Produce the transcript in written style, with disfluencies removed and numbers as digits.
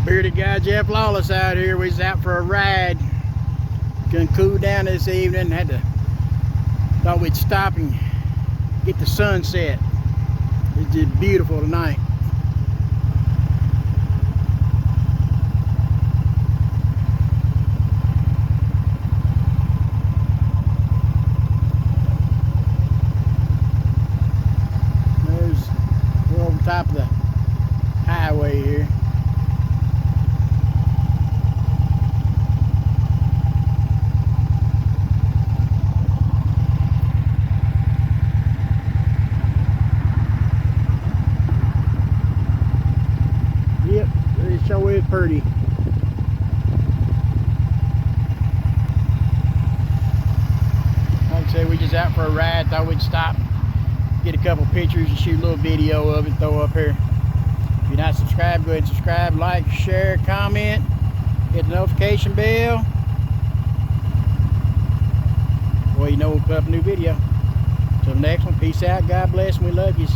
Bearded guy Jeff Lawless out here. We was out for a ride. Gonna cool down this evening. Thought we'd stop and get the sunset. It's just beautiful tonight. We're over top of the highway here. Yep, it sure is pretty. Like I said, we just out for a ride. Thought we'd stop, get a couple pictures and shoot a little video of it, throw up here. If you're not subscribed, go ahead and subscribe, like, share, comment, hit the notification bell. Well, you know we'll put up a new video. Till the next one, peace out, God bless, and we love you.